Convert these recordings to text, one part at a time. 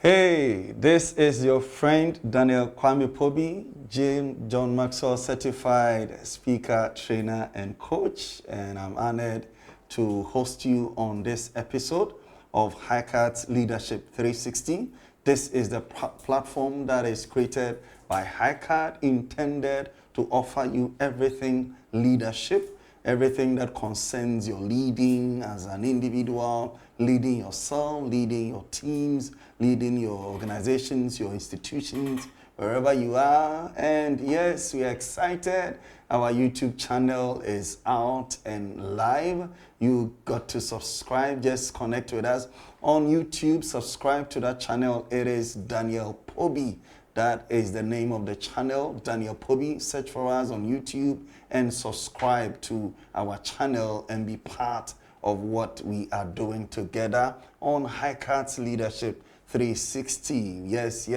Hey, this is your friend Daniel Kwame Pobi, John Maxwell certified speaker, trainer, and coach. And I'm honored to host you on this episode of HiCAT Leadership 360. This is the platform that is created by HiCAT, intended to offer you everything leadership, everything that concerns your leading as an individual, leading yourself, leading your teams, leading your organizations, your institutions, wherever you are. And yes, we are excited. Our YouTube channel is out and live. You got to subscribe. Just connect with us on YouTube. Subscribe to that channel. It is Daniel Pobi. That is the name of the channel, Daniel Pobi. Search for us on YouTube and subscribe to our channel and be part of what we are doing together on HiCAT Leadership 360. Yes.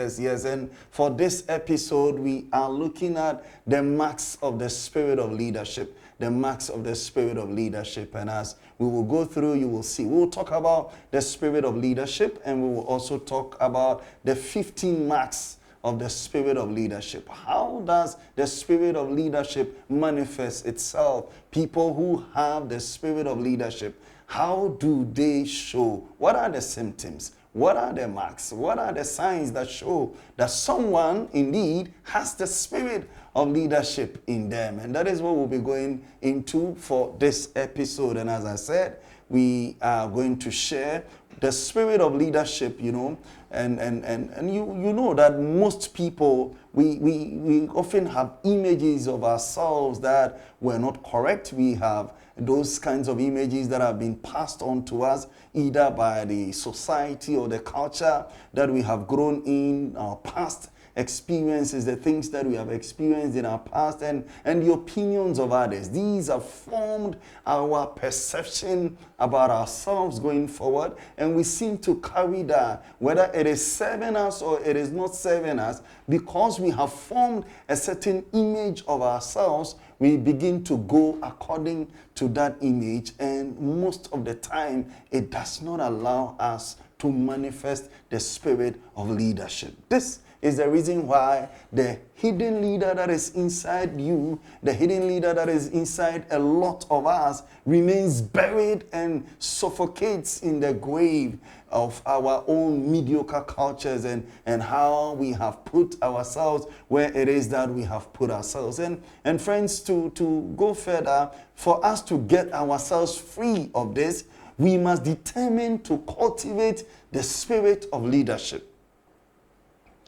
And for this episode, we are looking at the marks of the spirit of leadership. The marks of the spirit of leadership. And as we will go through, you will see. We will talk about the spirit of leadership, and we will also talk about the 15 marks of the spirit of leadership. How does the spirit of leadership manifest itself? People who have the spirit of leadership, how do they show? What are the symptoms? What are the marks? What are the signs that show that someone indeed has the spirit of leadership in them? And that is what we'll be going into for this episode. And as I said, we are going to share the spirit of leadership, and you know that most people, we often have images of ourselves that were not correct. We have those kinds of images that have been passed on to us either by the society or the culture that we have grown in, our past experiences, the things that we have experienced in our past, and the opinions of others. These have formed our perception about ourselves going forward, and we seem to carry that, whether it is serving us or it is not serving us, because we have formed a certain image of ourselves. We begin to go according to that image, and most of the time, it does not allow us to manifest the spirit of leadership. This is the reason why the hidden leader that is inside you, the hidden leader that is inside a lot of us, remains buried and suffocates in the grave of our own mediocre cultures and how we have put ourselves where it is that we have put ourselves. And friends, to go further, for us to get ourselves free of this, we must determine to cultivate the spirit of leadership.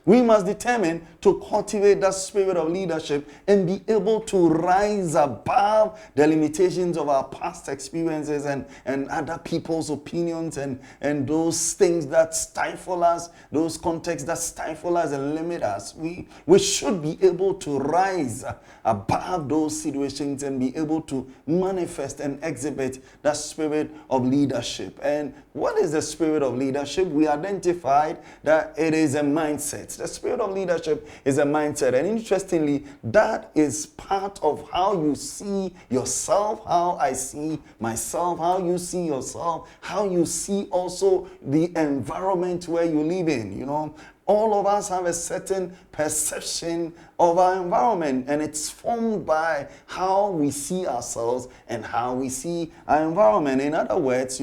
We must determine to cultivate that spirit of leadership and be able to rise above the limitations of our past experiences and other people's opinions and those things that stifle us, those contexts that stifle us and limit us. We should be able to rise above those situations and be able to manifest and exhibit that spirit of leadership. And what is the spirit of leadership? We identified that it is a mindset. The spirit of leadership is a mindset. And interestingly, that is part of how you see yourself, how I see myself, how you see yourself, how you see also the environment where you live in. All of us have a certain perception of our environment, and it's formed by how we see ourselves and how we see our environment. In other words,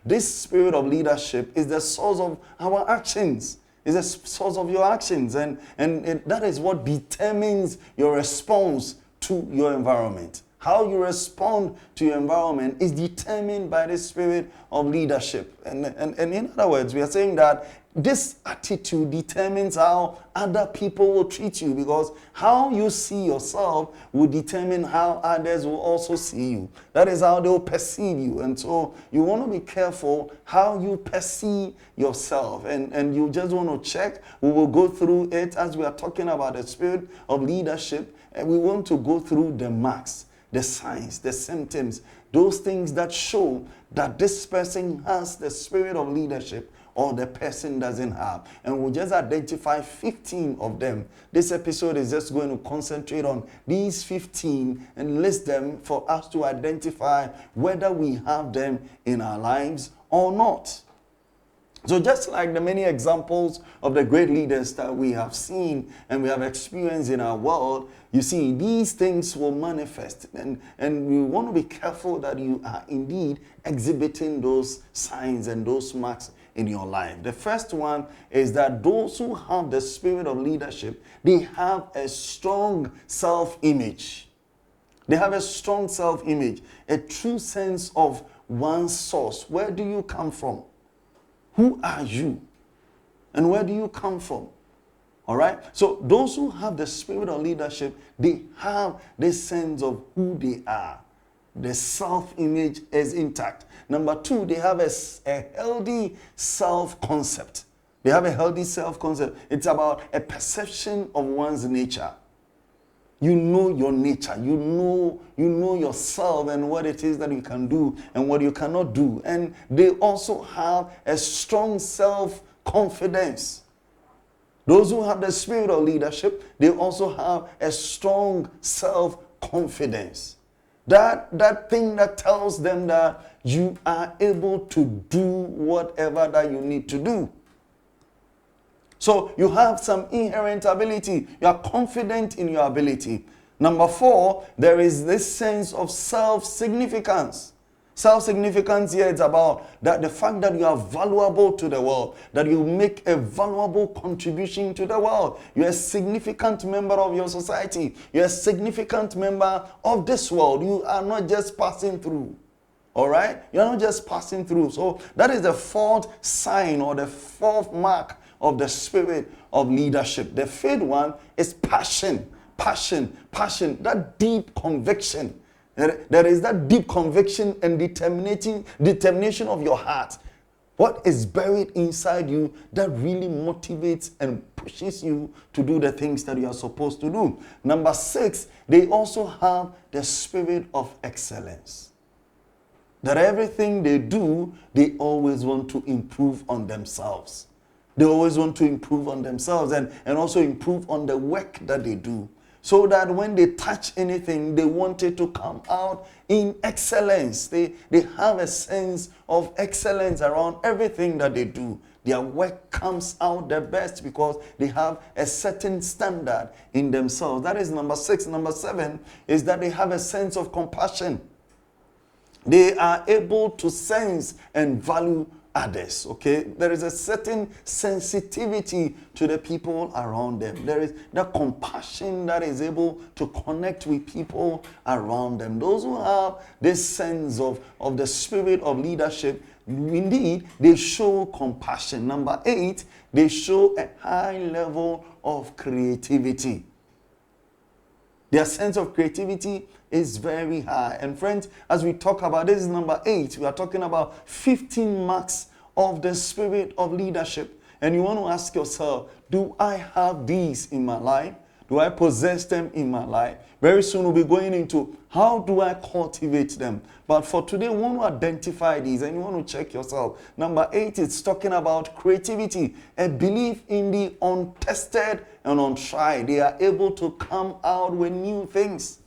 this spirit of leadership is the source of our actions. Is the source of your actions, and that is what determines your response to your environment. How you respond to your environment is determined by the spirit of leadership. And in other words, we are saying that this attitude determines how other people will treat you, because how you see yourself will determine how others will also see you. That is how they will perceive you. And so you want to be careful how you perceive yourself. And you just want to check. We will go through it as we are talking about the spirit of leadership. And we want to go through the marks, the signs, the symptoms, those things that show that this person has the spirit of leadership or the person doesn't have. And we'll just identify 15 of them. This episode is just going to concentrate on these 15 and list them for us to identify whether we have them in our lives or not. So just like the many examples of the great leaders that we have seen and we have experienced in our world, you see, these things will manifest. And we want to be careful that you are indeed exhibiting those signs and those marks in your life. The first one is that those who have the spirit of leadership, they have a strong self-image. They have a strong self-image, a true sense of one's source. Where do you come from? Who are you? And where do you come from? All right? So those who have the spirit of leadership, they have this sense of who they are. The self-image is intact. Number two, they have a healthy self-concept. They have a healthy self-concept. It's about a perception of one's nature. You know your nature. You know yourself and what it is that you can do and what you cannot do. And they also have a strong self-confidence. Those who have the spirit of leadership, they also have a strong self-confidence. That thing that tells them that you are able to do whatever that you need to do. So you have some inherent ability. You are confident in your ability. Number four, there is this sense of self-significance. Self-significance here is about that the fact that you are valuable to the world, that you make a valuable contribution to the world. You're a significant member of your society. You're a significant member of this world. You are not just passing through. All right? You're not just passing through. So that is the fourth sign or the fourth mark of the spirit of leadership. The fifth one is passion. That deep conviction. There is that deep conviction and determination of your heart. What is buried inside you that really motivates and pushes you to do the things that you are supposed to do. Number six, they also have the spirit of excellence. That everything they do, they always want to improve on themselves. They always want to improve on themselves and also improve on the work that they do. So that when they touch anything, they want it to come out in excellence. They have a sense of excellence around everything that they do. Their work comes out the best because they have a certain standard in themselves. That is number six. Number seven is that they have a sense of compassion. They are able to sense and value others, okay? There is a certain sensitivity to the people around them. There is that compassion that is able to connect with people around them. Those who have this sense of the spirit of leadership, indeed, they show compassion. Number eight, they show a high level of creativity. Their sense of creativity is very high. And friends, as we talk about this is number 8, we are talking about 15 marks of the spirit of leadership. And you want to ask yourself, do I have these in my life? Do I possess them in my life? Very soon we'll be going into how do I cultivate them. But for today, we want to identify these and you want to check yourself. Number 8 is talking about creativity, a belief in the untested and untried. They are able to come out with new things.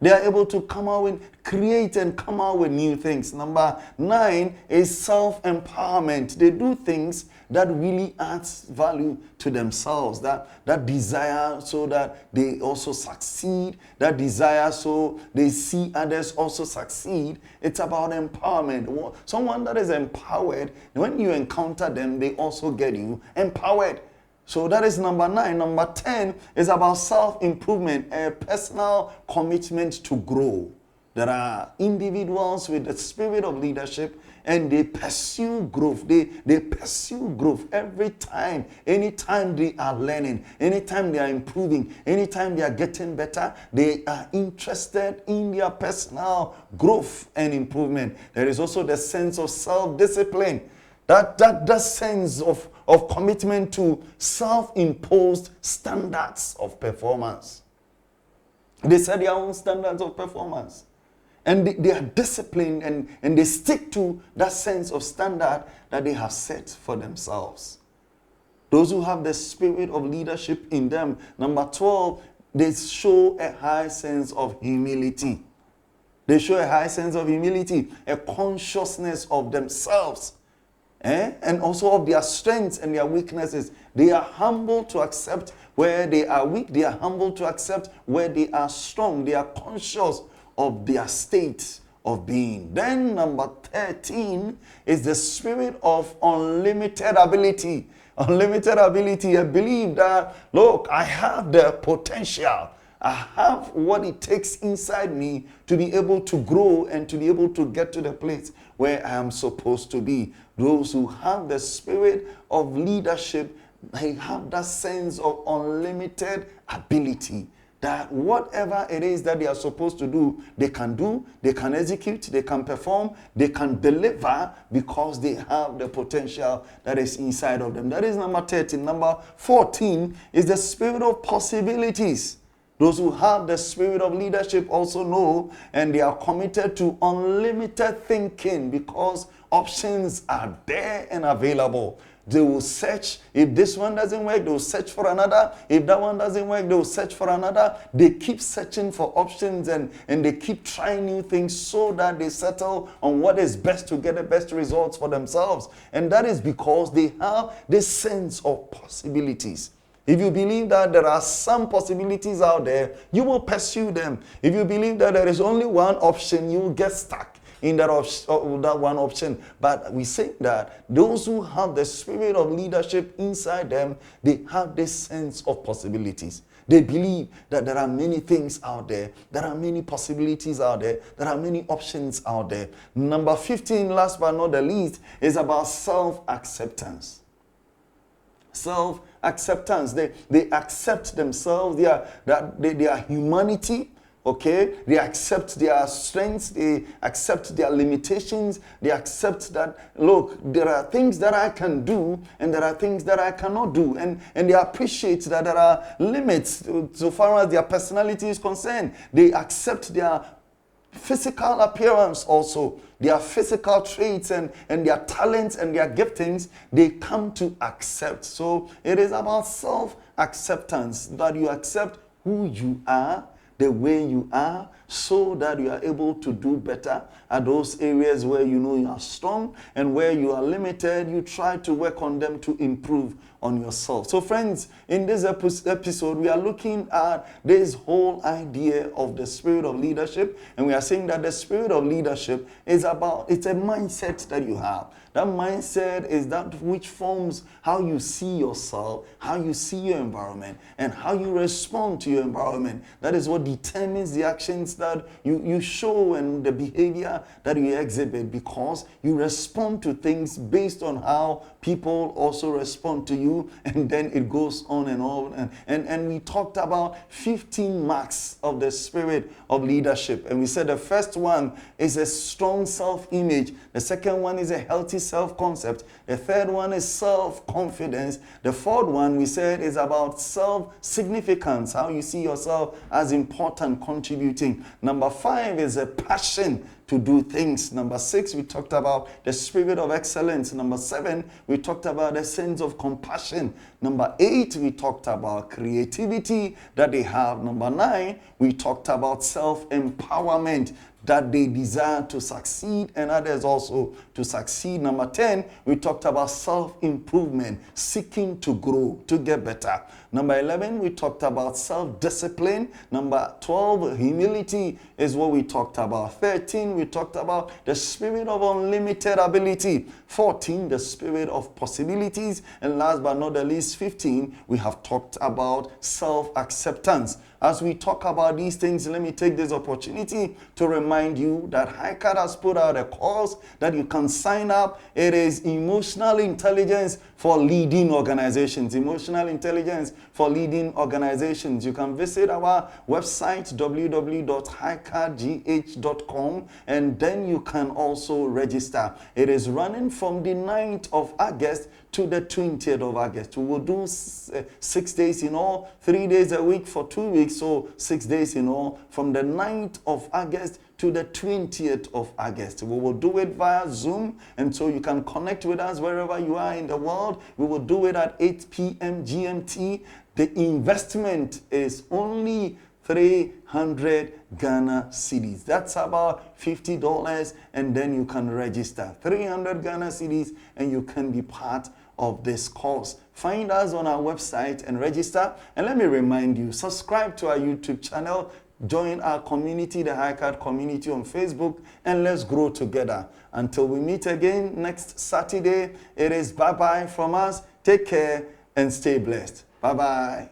They are able to come out and create and come out with new things. Number 9 is self-empowerment. They do things that really adds value to themselves. That desire so that they also succeed. That desire so they see others also succeed. It's about empowerment. Someone that is empowered, when you encounter them, they also get you empowered. So that is number 9. Number 10 is about self-improvement, a personal commitment to grow. There are individuals with the spirit of leadership and they pursue growth. They pursue growth every time. Anytime they are learning, anytime they are improving, anytime they are getting better, they are interested in their personal growth and improvement. There is also the sense of self-discipline. That sense of commitment to self-imposed standards of performance. They set their own standards of performance. And they are disciplined and they stick to that sense of standard that they have set for themselves. Those who have the spirit of leadership in them. Number 12, they show a high sense of humility. They show a high sense of humility, a consciousness of themselves. And also of their strengths and their weaknesses. They are humble to accept where they are weak. They are humble to accept where they are strong. They are conscious of their state of being. Then number 13 is the spirit of unlimited ability. Unlimited ability. I believe that, look, I have the potential. I have what it takes inside me to be able to grow and to be able to get to the place where I am supposed to be. Those who have the spirit of leadership, they have that sense of unlimited ability. That whatever it is that they are supposed to do, they can execute, they can perform, they can deliver because they have the potential that is inside of them. That is number 13. Number 14 is the spirit of possibilities. Those who have the spirit of leadership also know and they are committed to unlimited thinking because options are there and available. They will search. If this one doesn't work, they will search for another. If that one doesn't work, they will search for another. They keep searching for options and they keep trying new things so that they settle on what is best to get the best results for themselves. And that is because they have this sense of possibilities. If you believe that there are some possibilities out there, you will pursue them. If you believe that there is only one option, you will get stuck in that one option. But we say that those who have the spirit of leadership inside them, they have this sense of possibilities. They believe that there are many things out there. There are many possibilities out there. There are many options out there. Number 15, last but not the least, is about self-acceptance. Self-acceptance. They accept themselves, their humanity. Okay, they accept their strengths, they accept their limitations, they accept that, look, there are things that I can do and there are things that I cannot do. And they appreciate that there are limits so far as their personality is concerned. They accept their physical appearance also, their physical traits and their talents and their giftings, they come to accept. So it is about self-acceptance, that you accept who you are, the way you are, so that you are able to do better at those areas where you know you are strong and where you are limited. You try to work on them to improve on yourself. So friends, in this episode, we are looking at this whole idea of the spirit of leadership, and we are saying that the spirit of leadership is about, it's a mindset that you have. That mindset is that which forms how you see yourself, how you see your environment, and how you respond to your environment. That is what determines the actions that you show and the behavior that you exhibit, because you respond to things based on how people also respond to you, and then it goes on and on. And we talked about 15 marks of the spirit of leadership. And we said the first one is a strong self-image. The second one is a healthy self-concept. The third one is self-confidence. The fourth one we said is about self-significance, how you see yourself as important, contributing. Number 5 is a passion to do things. Number 6, we talked about the spirit of excellence. Number 7, we talked about a sense of compassion. Number 8, we talked about creativity that they have. Number 9, we talked about self-empowerment, that they desire to succeed and others also to succeed. Number 10, we talked about self-improvement, seeking to grow, to get better. Number 11, we talked about self-discipline. Number 12, humility is what we talked about. 13, we talked about the spirit of unlimited ability. 14, the spirit of possibilities. And last but not the least, 15, we have talked about self-acceptance. As we talk about these things, let me take this opportunity to remind you that HiCAD has put out a course that you can sign up. It is Emotional Intelligence for Leading Organizations. Emotional Intelligence for Leading Organizations. You can visit our website, www.hicadgh.com, and then you can also register. It is running from the 9th of August to the 20th of August. We will do 6 days in all, 3 days a week for 2 weeks, so 6 days in all, from the 9th of August to the 20th of August. We will do it via Zoom, and so you can connect with us wherever you are in the world. We will do it at 8 p.m. GMT. The investment is only 300 Ghana cedis. That's about $50, and then you can register. 300 Ghana cedis, and you can be part of this course. Find us on our website and register. And let me remind you, subscribe to our YouTube channel, join our community, the High Card community on Facebook, and let's grow together. Until we meet again next Saturday, it is bye-bye from us. Take care and stay blessed. Bye-bye.